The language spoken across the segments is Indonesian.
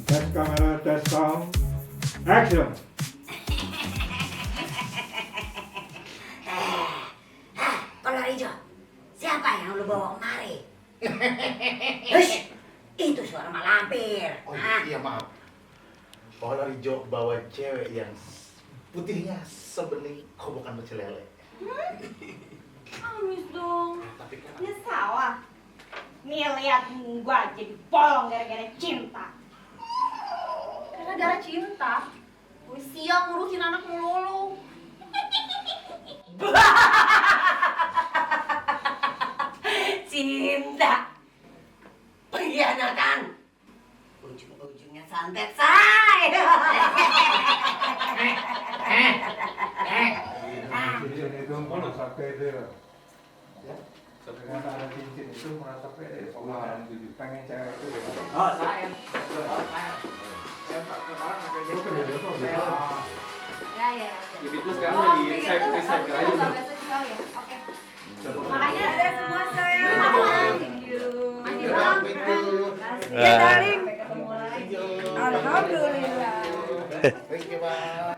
Tes kamera, tes sound, action. Kolor hijau, siapa yang lu bawa kemari? Hush, itu suara mak lampir. Oh iya maaf. Kolor hijau bawa cewek yang putihnya sebenih kobokan pecel lele. Amis dong. Tapi kan Ini sawah. Nih lihat gua jadi bolong gara-gara cinta. Gara-gara cinta? Gue siap ngurusin anak melulu. Cinta, pengkhianatan, ujung-ujungnya santet say. Cincin itu merasa pede. Ya, ternyata ada cincin itu merasa pede. Allah, pengen cewek itu. Oh, saya. Ya. Jadi itu sekarang lagi saya recycle aja. Oke. Makanya ada semua saya. Thank you. Masih bang. Ya, darling. Alhamdulillah. Thank you, Bang.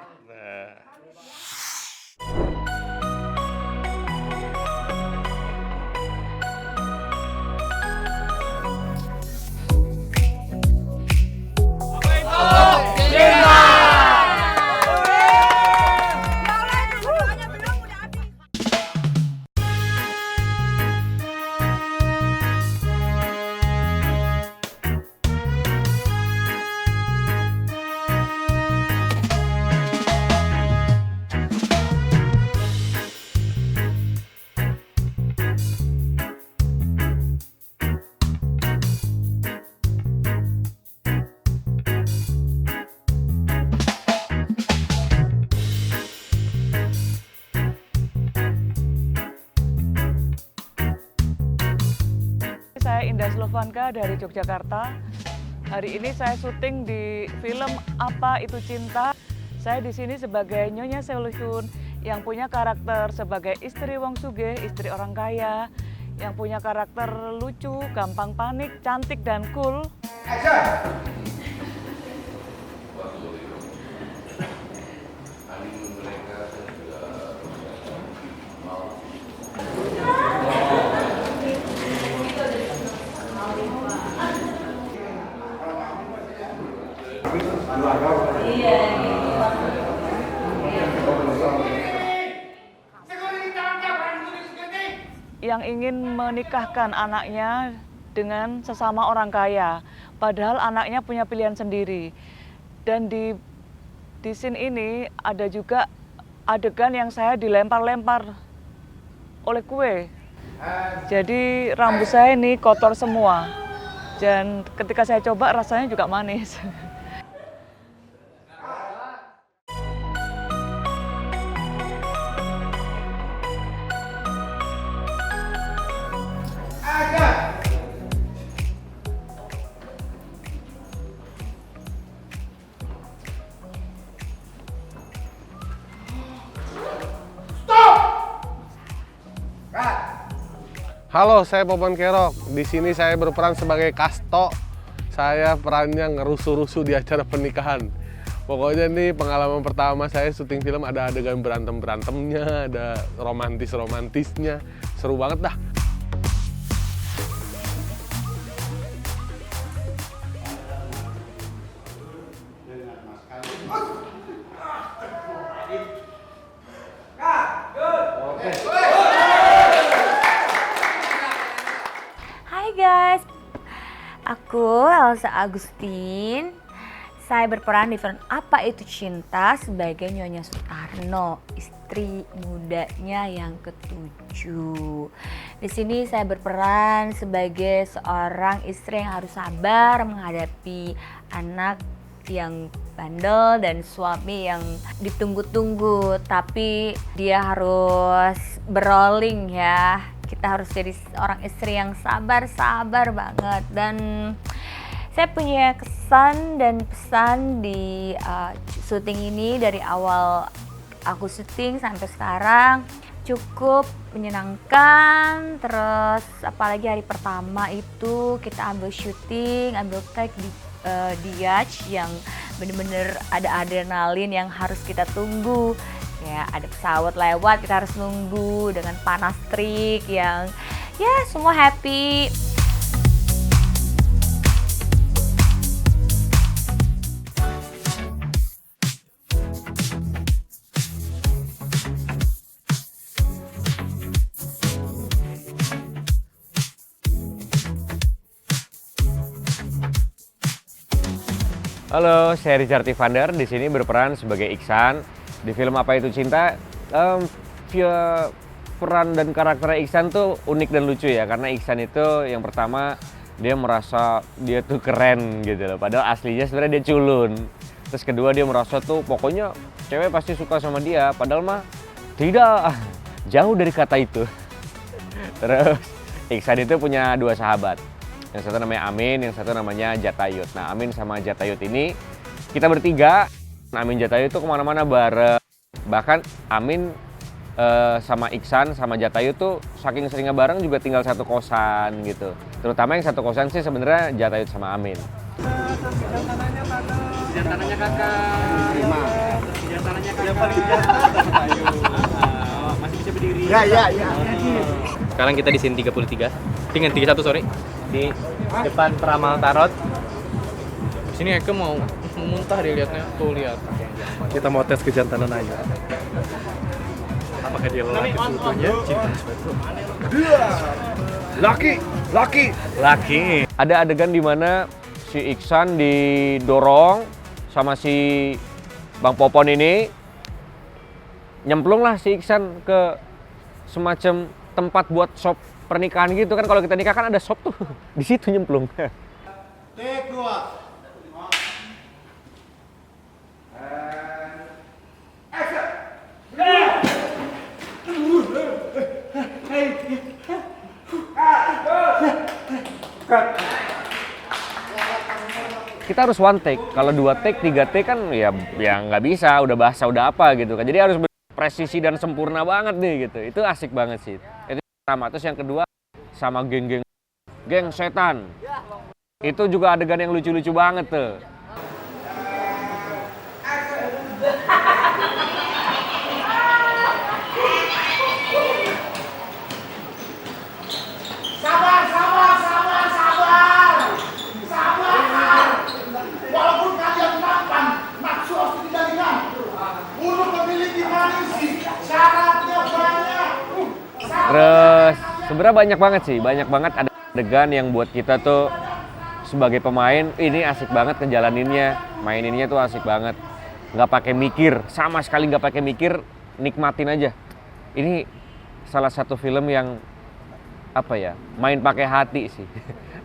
Saya Indah Slovanka dari Yogyakarta. Hari ini saya syuting di film Apa Itu Cinta. Saya di sini sebagai Nyonya Soluhyun yang punya karakter sebagai istri wong sugih, istri orang kaya, yang punya karakter lucu, gampang panik, cantik dan cool. Yang ingin menikahkan anaknya dengan sesama orang kaya, padahal anaknya punya pilihan sendiri. Dan di scene ini ada juga adegan yang saya dilempar-lempar oleh kue. Jadi rambut saya ini kotor semua. Dan ketika saya coba rasanya juga manis. Halo, saya Popon Kerok. Di sini saya berperan sebagai Kasto. Saya perannya ngerusuh-rusuh di acara pernikahan. Pokoknya nih pengalaman pertama saya syuting film, ada adegan berantem-berantemnya, ada romantis-romantisnya. Seru banget dah. Hai guys, aku Elsa Agustin. Saya berperan di film Apa Itu Cinta sebagai Nyonya Sutarno, istri mudanya yang ketujuh. Di sini saya berperan sebagai seorang istri yang harus sabar menghadapi anak yang bandel dan suami yang ditunggu-tunggu, tapi dia harus berrolling ya. Kita harus jadi seorang istri yang sabar banget. Dan saya punya kesan dan pesan di syuting ini. Dari awal aku syuting sampai sekarang cukup menyenangkan. Terus apalagi hari pertama itu kita ambil syuting, ambil take di Diaj yang bener-bener ada adrenalin yang harus kita tunggu. Kayak ada pesawat lewat, kita harus nunggu dengan panas terik yang ya semua happy. Halo, saya Richard Tivander, di sini berperan sebagai Iksan. Di film Apa Itu Cinta, peran dan karakter Iksan tuh unik dan lucu ya, karena Iksan itu yang pertama dia merasa dia tuh keren gitu loh, padahal aslinya sebenarnya dia culun. Terus kedua dia merasa tuh pokoknya cewek pasti suka sama dia, padahal mah tidak, jauh dari kata itu. Terus Iksan itu punya dua sahabat. Yang satu namanya Amin, yang satu namanya Jatayut. Nah, Amin sama Jatayut ini kita bertiga. Amin Jatayut itu kemana-mana bareng. Bahkan Amin sama Iksan sama Jatayut tuh saking seringnya bareng juga tinggal satu kosan gitu. Terutama yang satu kosan sih sebenarnya Jatayut sama Amin. Jantananya kakak. Terima. Jantananya kakak. Masih bisa berdiri. Ya. Sekarang kita di scene 33. Dengan 31 sorry. Di depan peramal tarot. Sini Eke mau muntah dia lihatnya. Tuh lihat. Kita mau tes kejantanan aja. Apakah dia lelaki seutuhnya? Cinta Laki. Ada adegan di mana si Iksan didorong sama si Bang Popon ini, nyemplung lah si Iksan ke semacam tempat buat shop pernikahan gitu kan. Kalau kita nikah kan ada shop tuh, di situ nyemplung. Take 2. Kita harus one take. Kalau 2 take, 3 take kan ya nggak bisa, udah bahasa udah apa gitu kan. Jadi harus presisi dan sempurna banget nih gitu. Itu asik banget sih. Itu pertama. Terus yang kedua sama geng setan. Itu juga adegan yang lucu-lucu banget tuh. Walaupun kalian mapan, nafsu harus dikendalikan. Untuk memiliki manusia, syaratnya banyak. Terus sebenarnya banyak banget sih, banyak banget ada adegan yang buat kita tuh sebagai pemain ini asik banget ngejalaninnya, maininnya tuh asik banget, nggak pakai mikir, sama sekali nggak pakai mikir, nikmatin aja. Ini salah satu film yang apa ya, main pakai hati sih,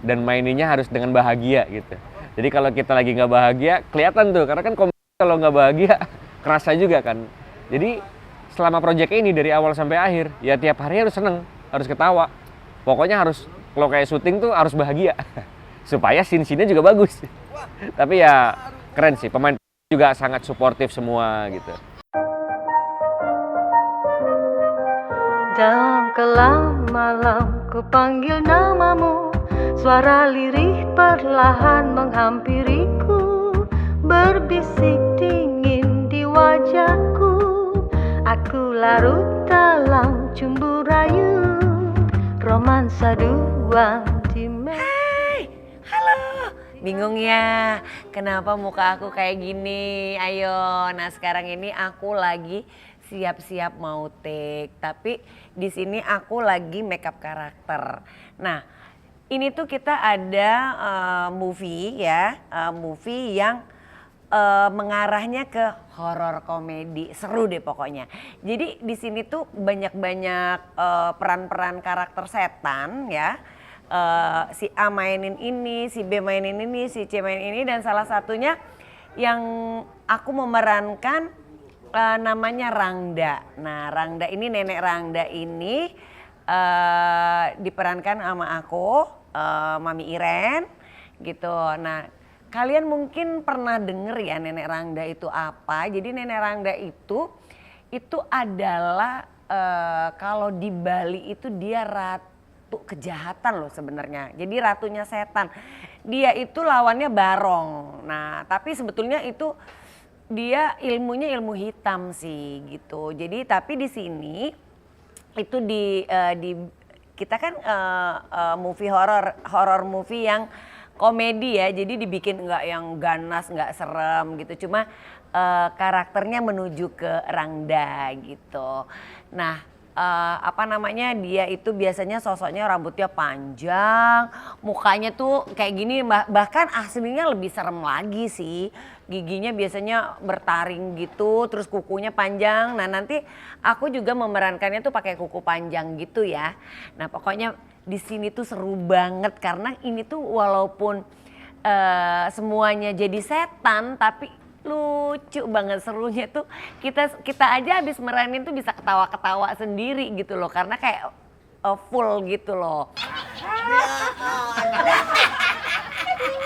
dan maininnya harus dengan bahagia gitu. Jadi kalau kita lagi nggak bahagia kelihatan tuh, karena kan kalau nggak bahagia kerasa juga kan. Jadi selama proyek ini dari awal sampai akhir ya tiap hari harus seneng, harus ketawa, pokoknya harus kalau kayak syuting tuh harus bahagia supaya scene-nya juga bagus. Tapi ya keren sih, pemain juga sangat suportif semua gitu. Dalam kelam malam ku panggil namamu, suara lirih perlahan menghampiriku, berbisik dingin di wajahku. Aku larut dalam cumbu rayu, romansa dua dimensi. Hai, halo. Bingung ya, kenapa muka aku kayak gini? Ayo, nah sekarang ini aku lagi siap-siap mau take, tapi di sini aku lagi makeup karakter. Nah, ini tuh kita ada movie ya, movie yang mengarahnya ke horor komedi, seru deh pokoknya. Jadi di sini tuh banyak-banyak peran-peran karakter setan ya. Si A mainin ini, si B mainin ini, si C mainin ini, dan salah satunya yang aku memerankan namanya Rangda. Nah, Rangda ini, nenek Rangda ini diperankan sama aku, Mami Iren gitu. Nah, kalian mungkin pernah denger ya nenek Rangda itu apa. Jadi nenek Rangda itu adalah kalau di Bali itu dia ratu kejahatan loh sebenarnya. Jadi ratunya setan. dia itu lawannya Barong. Nah, tapi sebetulnya itu dia ilmunya ilmu hitam sih gitu. Jadi tapi di sini itu di kita kan movie horror movie yang komedi ya. Jadi dibikin nggak yang ganas, nggak serem gitu. Cuma karakternya menuju ke Rangda gitu. Nah, dia itu biasanya sosoknya rambutnya panjang, mukanya tuh kayak gini, bahkan aslinya lebih serem lagi sih. Giginya biasanya bertaring gitu, terus kukunya panjang. Nah, nanti aku juga memerankannya tuh pakai kuku panjang gitu ya. Nah, pokoknya di sini tuh seru banget karena ini tuh walaupun semuanya jadi setan tapi lucu banget. Serunya tuh kita aja habis meranin tuh bisa ketawa-ketawa sendiri gitu loh karena kayak full gitu loh.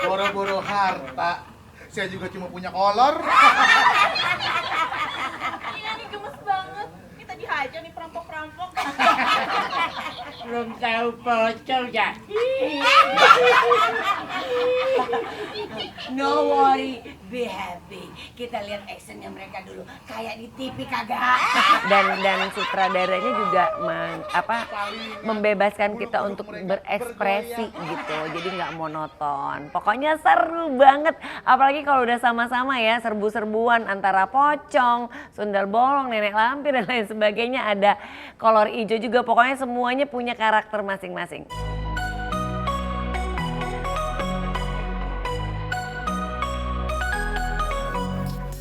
Boro-boro harta, saya juga cuma punya kolor. Ini gemes banget, kita dihajar nih perampok-perampok. Belum tahu pocong ya. No worry, be happy. Kita lihat actionnya mereka dulu, kayak di TV kagak. Dan sutradaranya juga membebaskan kita untuk berekspresi gitu, jadi nggak monoton. Pokoknya seru banget, apalagi kalau udah sama-sama ya, serbu-serbuan antara pocong, sundal bolong, nenek lampir dan lain sebagainya. Ada kolor hijau juga, pokoknya semuanya punya karakter masing-masing.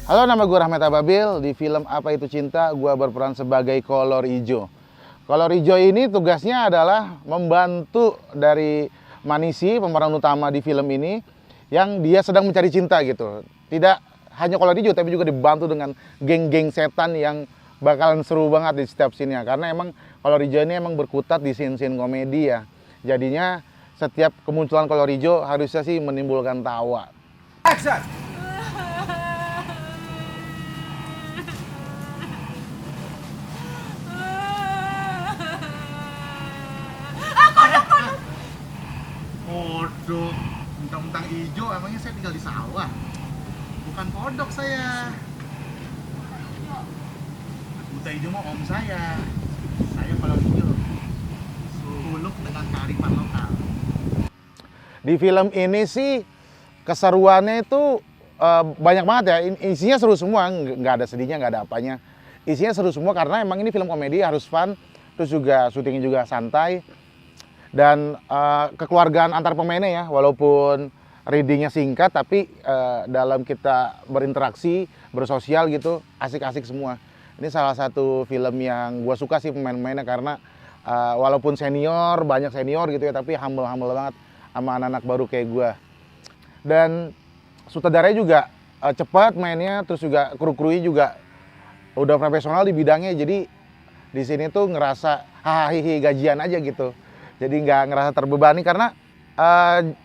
Halo, nama gue Rahmat Ababil. Di film Apa Itu Cinta, gue berperan sebagai kolor hijau. Kolor hijau ini tugasnya adalah membantu dari Manisi, pemeran utama di film ini, yang dia sedang mencari cinta gitu. Tidak hanya kolor hijau, tapi juga dibantu dengan geng-geng setan yang bakalan seru banget di setiap scene-nya. Karena emang kolor hijau ini emang berkutat di scene-scene komedi ya. Jadinya setiap kemunculan kolor hijau harusnya sih menimbulkan tawa. Action! Kodok, mentang-mentang hijau, emangnya saya tinggal di sawah? Bukan kodok saya. Buta hijau mah om saya. Saya kalau hijau, suluk dengan kearifan lokal. Di film ini sih keseruannya itu banyak banget ya. Isinya seru semua, nggak ada sedihnya, nggak ada apanya. Isinya seru semua karena emang ini film komedi, harus fun. Terus juga syutingnya juga santai. Dan kekeluargaan antar pemainnya ya, walaupun readingnya singkat tapi dalam kita berinteraksi, bersosial gitu, asik-asik semua. Ini salah satu film yang gue suka sih pemain-pemainnya karena walaupun senior, banyak senior gitu ya, tapi humble banget sama anak-anak baru kayak gue. Dan sutradaranya juga cepat mainnya, terus juga kru-krunya juga udah profesional di bidangnya, jadi di sini tuh ngerasa hahihi gajian aja gitu. Jadi nggak ngerasa terbebani karena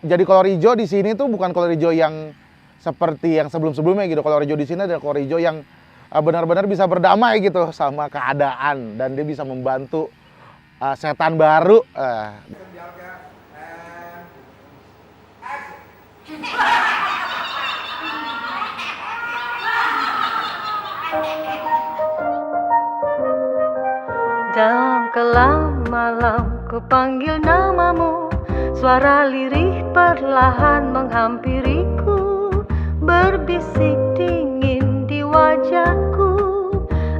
jadi kolor hijau di sini tuh bukan kolor hijau yang seperti yang sebelum-sebelumnya gitu. Kolor hijau di sini adalah kolor hijau yang benar-benar bisa berdamai gitu sama keadaan dan dia bisa membantu setan baru. Dalam kelam malam ku panggil namamu, suara lirih perlahan menghampiriku, berbisik dingin di wajahku,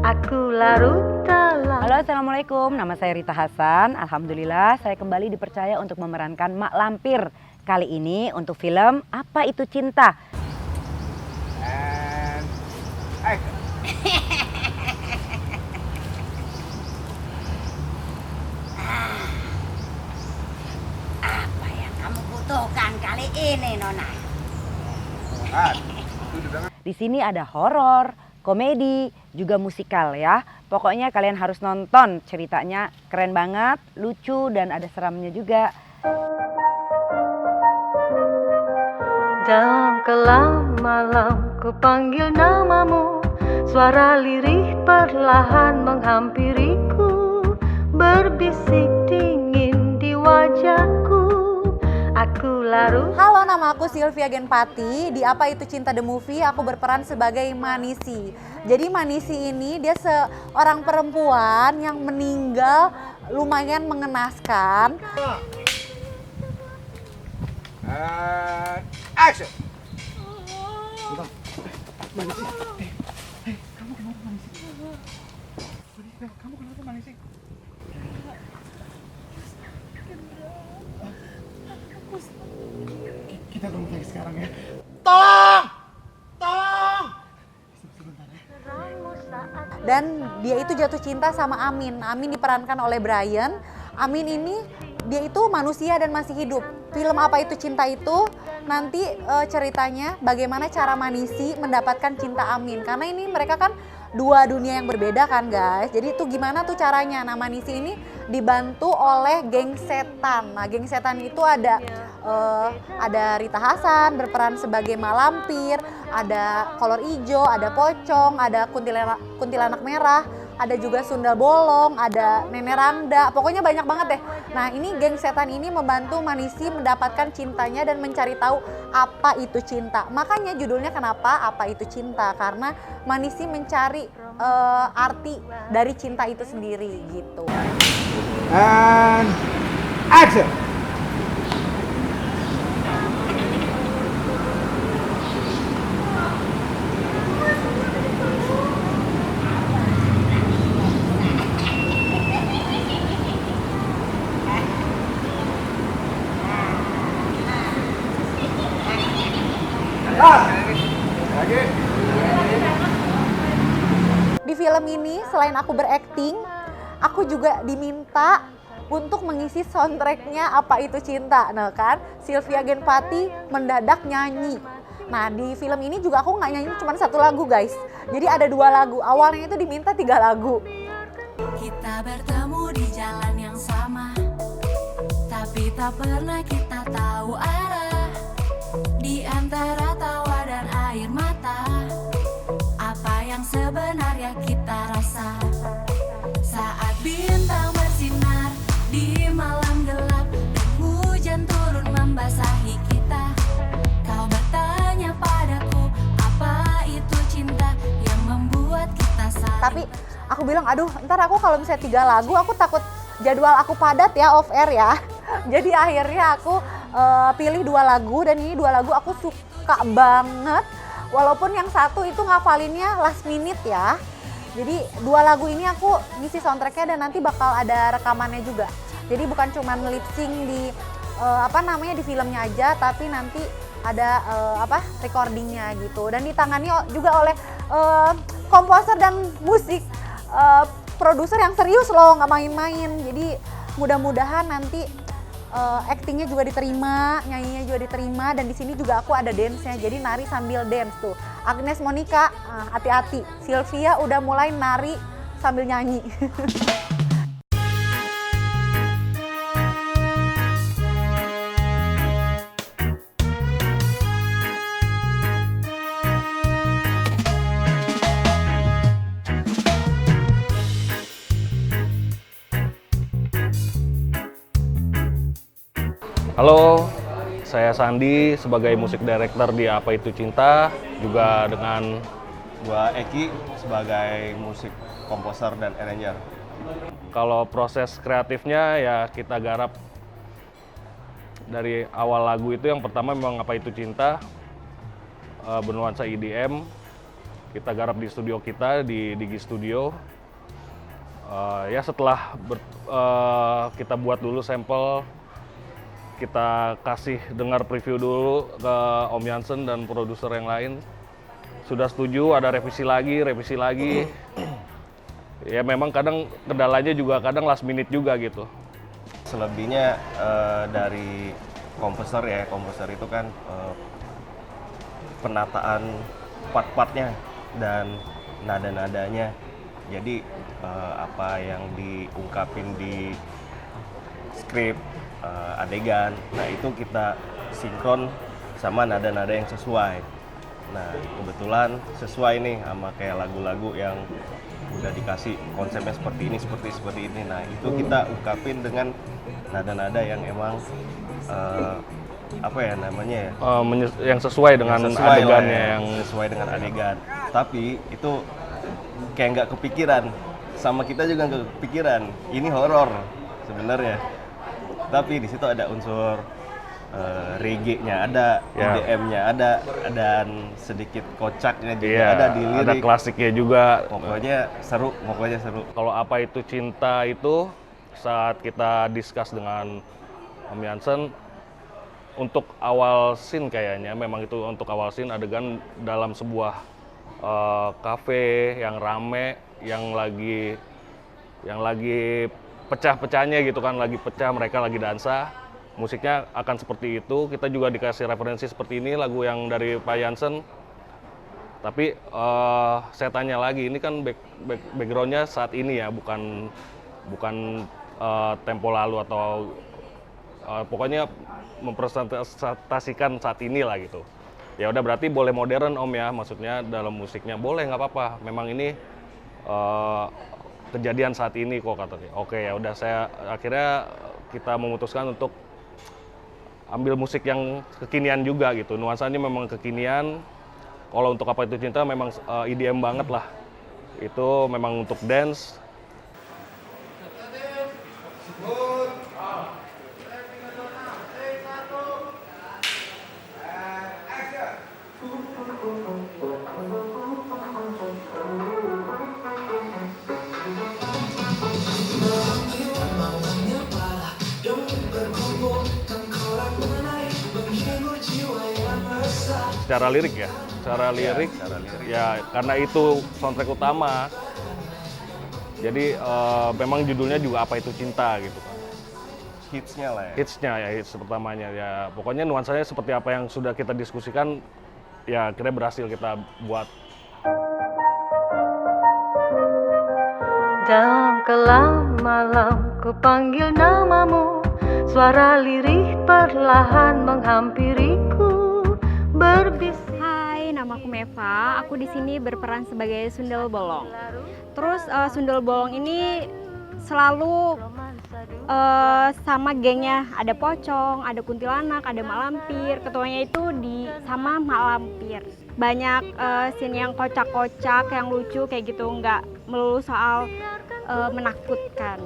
aku larut dalam. Halo, assalamualaikum, nama saya Rita Hasan. Alhamdulillah saya kembali dipercaya untuk memerankan Mak Lampir. Kali ini untuk film Apa Itu Cinta. Apa yang kamu butuhkan kali ini, Nona? Di sini ada horor, komedi, juga musikal ya. Pokoknya kalian harus nonton, ceritanya keren banget, lucu dan ada seramnya juga. Dalam kelam malam ku panggil namamu, suara lirih perlahan menghampiriku, berbisik dingin di wajahku, aku larut. Halo, nama aku Sylvia Genpati. Di Apa Itu Cinta The Movie, aku berperan sebagai Manisi. Jadi Manisi ini dia seorang perempuan yang meninggal lumayan mengenaskan. Action. Manisi. Kamu kenapa Manisi? Kamu kenapa Manisi? Kita ke rumah sakit sekarang ya. Tolong! Tolong! Sebentar ya. Dan dia itu jatuh cinta sama Amin. Amin diperankan oleh Brian. Amin ini dia itu manusia dan masih hidup. Film Apa Itu Cinta itu nanti ceritanya bagaimana cara Manisi mendapatkan cinta Amin. Karena ini mereka kan dua dunia yang berbeda kan guys. Jadi itu gimana tuh caranya. Nah Manisi ini dibantu oleh geng setan. Nah geng setan itu ada Rita Hasan berperan sebagai Malampir, ada Kolor Ijo, ada Pocong, ada kuntilanak merah, ada juga Sundal Bolong, ada Nenek Rangda, pokoknya banyak banget deh. Nah ini geng setan ini membantu Manisi mendapatkan cintanya dan mencari tahu apa itu cinta. Makanya judulnya kenapa Apa Itu Cinta, karena Manisi mencari arti dari cinta itu sendiri gitu. And action. Di film ini selain aku berakting, aku juga diminta untuk mengisi soundtracknya Apa Itu Cinta. Nah kan, Sylvia Genpati mendadak nyanyi. Nah di film ini juga aku nggak nyanyi cuma satu lagu guys. Jadi ada 2 lagu, awalnya itu diminta 3 lagu. Kita bertemu di jalan yang sama, tapi tak pernah kita tahu arah. Di antara tawa dan air mata, apa yang sebenarnya kita rasa. Saat bintang bersinar di malam gelap dan hujan turun membasahi kita, kau bertanya padaku apa itu cinta yang membuat kita saling. Tapi aku bilang aduh ntar aku kalau misalnya 3 lagu aku takut jadwal aku padat ya, off air ya. Jadi akhirnya aku pilih 2 lagu dan ini 2 lagu aku suka banget. Walaupun yang satu itu ngafalinnya last minute ya. Jadi 2 lagu ini aku ngisi soundtracknya dan nanti bakal ada rekamannya juga. Jadi bukan cuma lip sync di di filmnya aja, tapi nanti ada recordingnya gitu. Dan ditangani juga oleh komposer dan musik produser yang serius loh, nggak main-main. Jadi mudah-mudahan nanti actingnya juga diterima, nyanyinya juga diterima, dan di sini juga aku ada dance-nya, jadi nari sambil dance tuh. Agnes Monica, hati-hati. Sylvia udah mulai nari sambil nyanyi. Halo, saya Sandi sebagai musik director di Apa Itu Cinta, juga dengan gua Eki sebagai musik komposer dan arranger. Kalau proses kreatifnya ya kita garap dari awal lagu itu. Yang pertama memang Apa Itu Cinta, bernuansa EDM. Kita garap di studio kita, di Digi Studio. Ya setelah kita buat dulu sampel, kita kasih dengar preview dulu ke Om Jansen dan produser yang lain. Sudah setuju, ada revisi lagi. Ya memang kadang kendalanya juga kadang last minute juga gitu. Selebihnya dari komposer ya, komposer itu kan penataan part-partnya dan nada-nadanya. Jadi apa yang diungkapin di skrip, adegan, nah itu kita sinkron sama nada-nada yang sesuai. Nah kebetulan sesuai nih sama kayak lagu-lagu yang udah dikasih konsepnya seperti ini. Nah itu kita ungkapin dengan nada-nada yang emang apa ya namanya ya? Yang sesuai dengan adegannya, yang sesuai dengan adegan. Tapi itu kayak nggak kepikiran, sama kita juga nggak kepikiran. Ini horor sebenarnya. Tapi di situ ada unsur reggae-nya ada, EDM-nya ada, dan sedikit kocaknya juga ada di lirik. Ada klasiknya juga. Pokoknya seru. Kalau Apa Itu Cinta itu saat kita discuss dengan Om Jansen, untuk awal scene kayaknya, memang itu untuk awal scene adegan dalam sebuah kafe yang rame, yang lagi pecah-pecahnya gitu kan, lagi pecah, mereka lagi dansa, musiknya akan seperti itu. Kita juga dikasih referensi seperti ini, lagu yang dari Pak Jansen. Tapi saya tanya lagi, ini kan backgroundnya saat ini ya, bukan tempo lalu atau pokoknya mempresentasikan saat ini lah gitu. Ya udah, berarti boleh modern Om ya, maksudnya dalam musiknya boleh, nggak apa-apa. Memang ini kejadian saat ini kok, katanya. Oke, ya udah, akhirnya kita memutuskan untuk ambil musik yang kekinian juga gitu. Nuansanya memang kekinian. Kalau untuk Apa Itu Cinta memang EDM banget lah. Itu memang untuk dance. Secara lirik ya, karena itu soundtrack utama, jadi memang judulnya juga Apa Itu Cinta gitu kan. Hitsnya lah ya. Hits pertamanya ya, pokoknya nuansanya seperti apa yang sudah kita diskusikan, ya akhirnya berhasil kita buat. Dalam kelam malam ku panggil namamu, suara lirih perlahan menghampiriku. Hai, nama aku Meva. Aku di sini berperan sebagai Sundel Bolong. Terus Sundel Bolong ini selalu sama gengnya. Ada pocong, ada kuntilanak, ada mak lampir. Ketuanya itu sama mak lampir. Banyak scene yang kocak-kocak, yang lucu kayak gitu. Nggak melulu soal menakutkan.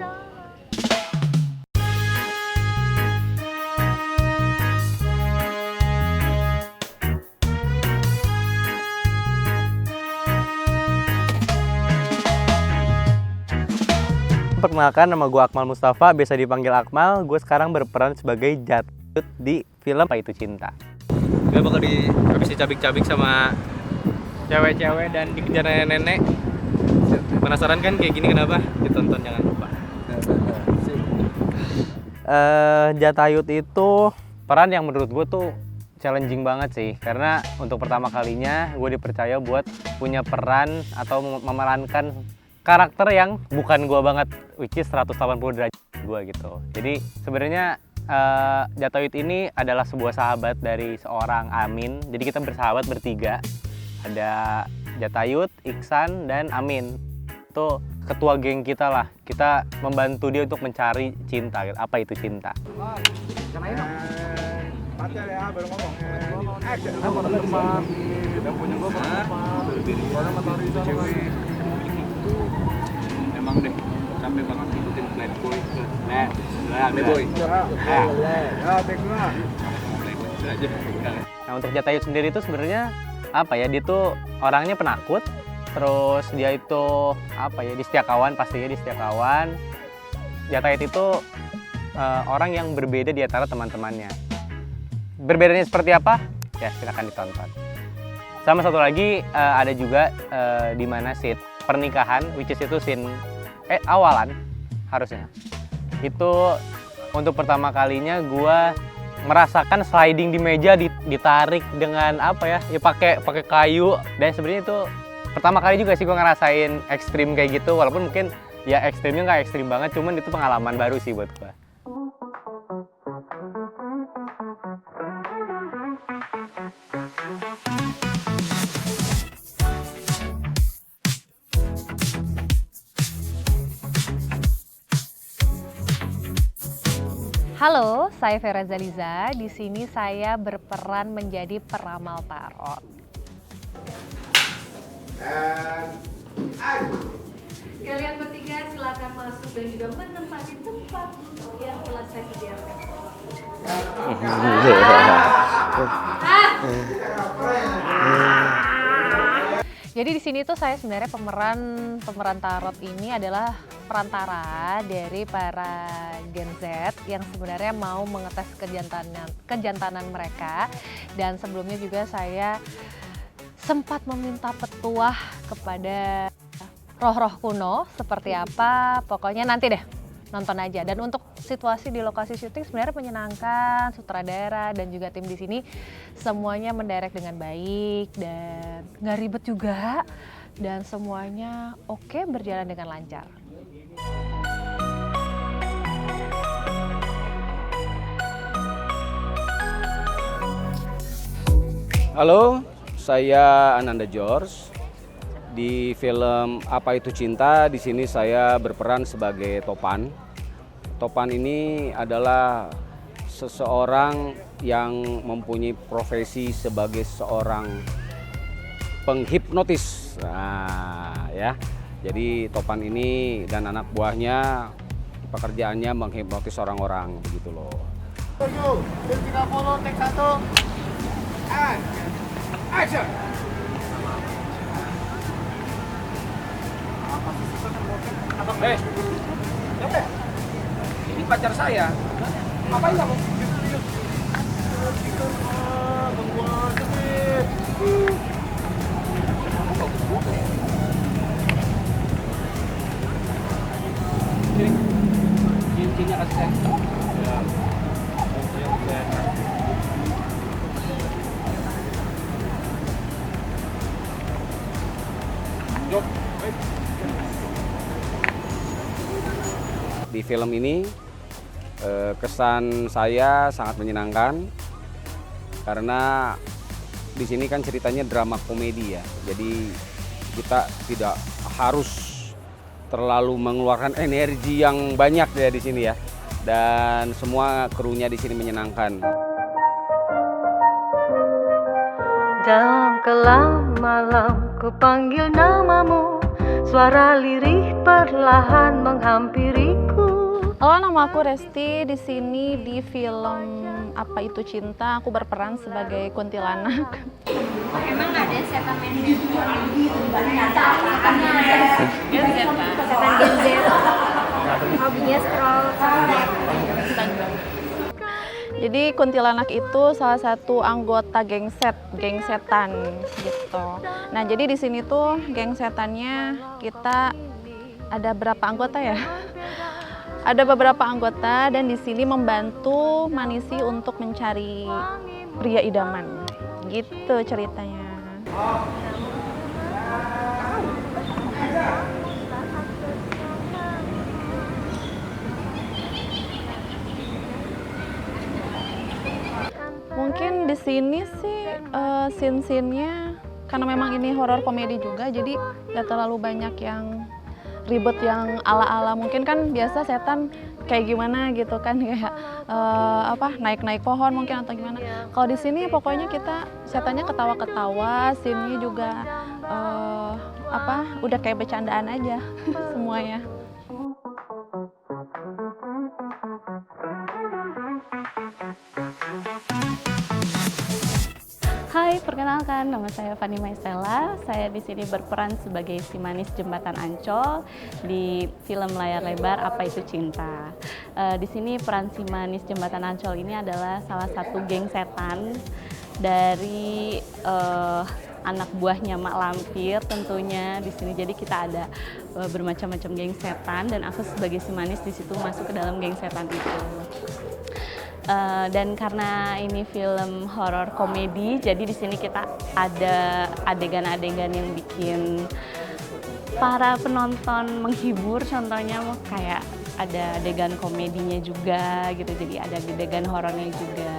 Perkenalkan, nama gue Akmal Mustafa, biasa dipanggil Akmal. Gue sekarang berperan sebagai Jatut di film Apa Itu Cinta. Gue bakal habis dicabik-cabik sama cewek-cewek dan dikejar nenek-nenek. Penasaran kan kayak gini, kenapa? Ditonton, jangan lupa. Jatayut itu peran yang menurut gue tuh challenging banget sih. Karena untuk pertama kalinya gue dipercaya buat punya peran atau memerankan karakter yang bukan gue banget, which is 180 derajat gue gitu. Jadi sebenarnya Jatayut ini adalah sebuah sahabat dari seorang Amin. Jadi kita bersahabat bertiga. Ada Jatayut, Iksan, dan Amin. Itu ketua geng kita lah. Kita membantu dia untuk mencari cinta. Apa itu cinta? Pacar ya, baru ngomong. Teman-teman, yang punya gue pernah matahari cewek. Emang deh, capek banget ngikutin Playboy. Playboy. Nah, untuk Jatayut sendiri itu sebenarnya apa ya? Dia tuh orangnya penakut. Terus dia itu apa ya? Di setia kawan, pastinya di setia kawan. Jatayut itu orang yang berbeda di antara teman-temannya. Berbedanya seperti apa? Ya, silakan ditonton. Sama satu lagi ada juga di mana scene pernikahan, which is itu scene awalan harusnya. Itu untuk pertama kalinya gue merasakan sliding di meja ditarik dengan apa ya? Ya pakai kayu, dan sebenarnya itu pertama kali juga sih gue ngerasain ekstrim kayak gitu, walaupun mungkin ya ekstrimnya nggak ekstrim banget, cuman itu pengalaman baru sih buat gue. Halo, saya Vera Zaliza. Di sini saya berperan menjadi peramal tarot. Kalian bertiga silakan masuk dan juga menempati tempat yang telah saya sediakan. Jadi di sini tuh saya sebenarnya pemeran tarot ini adalah perantara dari para Gen Z yang sebenarnya mau mengetes kejantanan mereka, dan sebelumnya juga saya sempat meminta petuah kepada roh-roh kuno seperti apa. Pokoknya nanti deh nonton aja. Dan untuk situasi di lokasi syuting sebenarnya menyenangkan, sutradara dan juga tim di sini semuanya mendirect dengan baik dan nggak ribet juga, dan semuanya oke, berjalan dengan lancar. Halo, saya Ananda George. Di film Apa Itu Cinta, di sini saya berperan sebagai Topan. Topan ini adalah seseorang yang mempunyai profesi sebagai seorang penghipnotis. Nah, ya. Jadi Topan ini dan anak buahnya pekerjaannya menghipnotis orang-orang, begitu loh. 30, take 1. Action. Ini pacar saya. Ngapain kamu? Cincinnya kasih saya. Di film ini kesan saya sangat menyenangkan karena di sini kan ceritanya drama komedi ya. Jadi kita tidak harus terlalu mengeluarkan energi yang banyak ya di sini ya. Dan semua krunya di sini menyenangkan. Dalam kelam malam ku panggil namamu, suara lirih perlahan menghampiriku. Halo, nama aku Resti. Di sini di film Apa Itu Cinta aku berperan sebagai kuntilanak. Emang ada setan Gen Z? Setan Gen Z. Hobinya scroll Instagram. Jadi kuntilanak itu salah satu anggota geng setan gitu. Nah, jadi di sini tuh geng setannya kita ada berapa anggota ya? Ada beberapa anggota dan di sini membantu Manisi untuk mencari pria idaman. Gitu ceritanya. Mungkin di sini sih scene-scene-nya karena memang ini horor komedi juga, jadi nggak terlalu banyak yang ribet yang ala-ala. Mungkin kan biasa setan kayak gimana gitu kan, kayak naik-naik pohon mungkin atau gimana. Kalau di sini pokoknya kita setannya ketawa-ketawa, scene-nya juga udah kayak bercandaan aja semuanya. Hai, perkenalkan nama saya Fani Maestella. Saya di sini berperan sebagai si manis Jembatan Ancol di film layar lebar Apa Itu Cinta. Di sini peran si manis Jembatan Ancol ini adalah salah satu geng setan dari anak buahnya Mak Lampir tentunya di sini. Jadi kita ada bermacam-macam geng setan dan aku sebagai si manis di situ masuk ke dalam geng setan itu. Dan karena ini film horor komedi, jadi di sini kita ada adegan-adegan yang bikin para penonton menghibur. Contohnya kayak ada adegan komedinya juga gitu, jadi ada adegan horornya juga.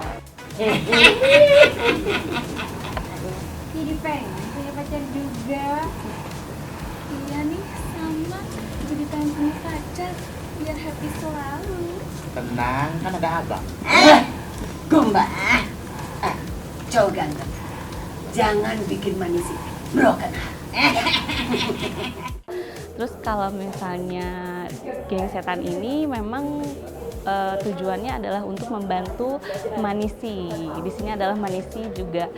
Jadi pengen punya pacar juga. Iya nih, sama. Jadi pengen punya pacar. biar happy selalu. Tenang, kan ada abang. Gomba. Cowok ganteng. Jangan bikin manis broken heart. Terus kalau misalnya geng setan ini memang tujuannya adalah untuk membantu Manisi. Di sini adalah Manisi juga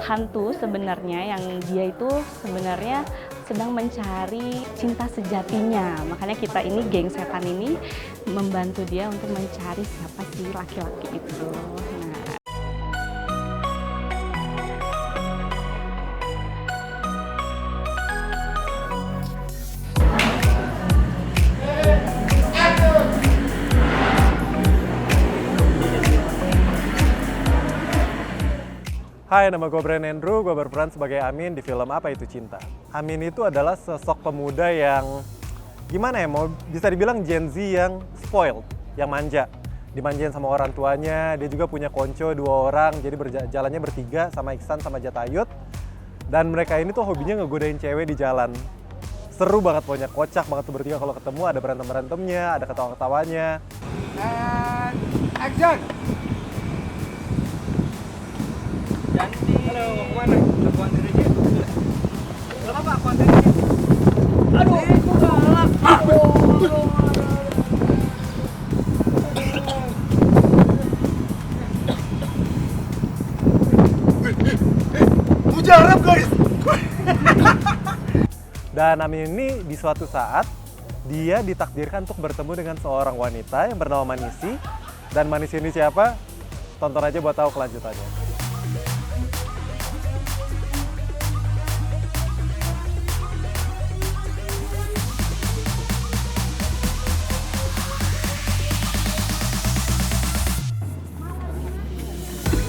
hantu sebenarnya yang dia itu sebenarnya sedang mencari cinta sejatinya. Makanya kita ini geng setan ini membantu dia untuk mencari siapa sih laki-laki itu. Nah, Hai, nama gue Brian Andrew, gue berperan sebagai Amin di film Apa Itu Cinta. Amin itu adalah sosok pemuda yang, gimana ya, mau bisa dibilang Gen Z yang spoiled, yang manja. Dimanjain sama orang tuanya, dia juga punya konco 2 orang, jadi jalannya bertiga sama Iksan sama Jatayut. Dan mereka ini tuh hobinya ngegodain cewek di jalan. Seru banget pokoknya, kocak banget tuh bertiga kalau ketemu, ada berantem-berantemnya, ada ketawa-ketawanya. And action! Halo, mau kemana? Aku antar aja. Gak apa-apa, aku antar aja. Aduh, aku galak. Mujarab guys! Dan Amin ini di suatu saat, dia ditakdirkan untuk bertemu dengan seorang wanita yang bernama Manisi. Dan Manisi ini siapa? Tonton aja buat tahu kelanjutannya.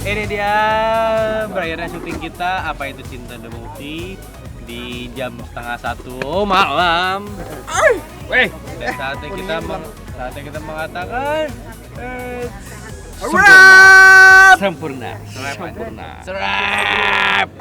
Ini dia berakhirnya syuting kita Apa Itu Cinta The Movie di jam 12:30 malam. Weh, dan saatnya kita mengatakan sempurna.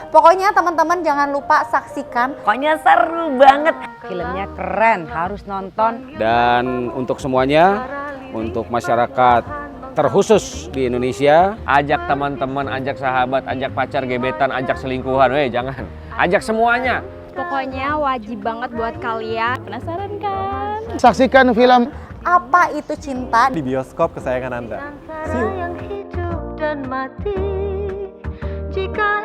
Pokoknya teman-teman jangan lupa saksikan. Pokoknya seru banget. Filmnya keren, harus nonton. Dan untuk semuanya, untuk masyarakat terkhusus di Indonesia, ajak teman-teman, ajak sahabat, ajak pacar, gebetan, ajak selingkuhan, jangan. Ajak semuanya. Pokoknya wajib banget buat kalian. Penasaran kan? Saksikan film Apa Itu Cinta di bioskop kesayangan Anda. See you. Yang hidup dan mati, jika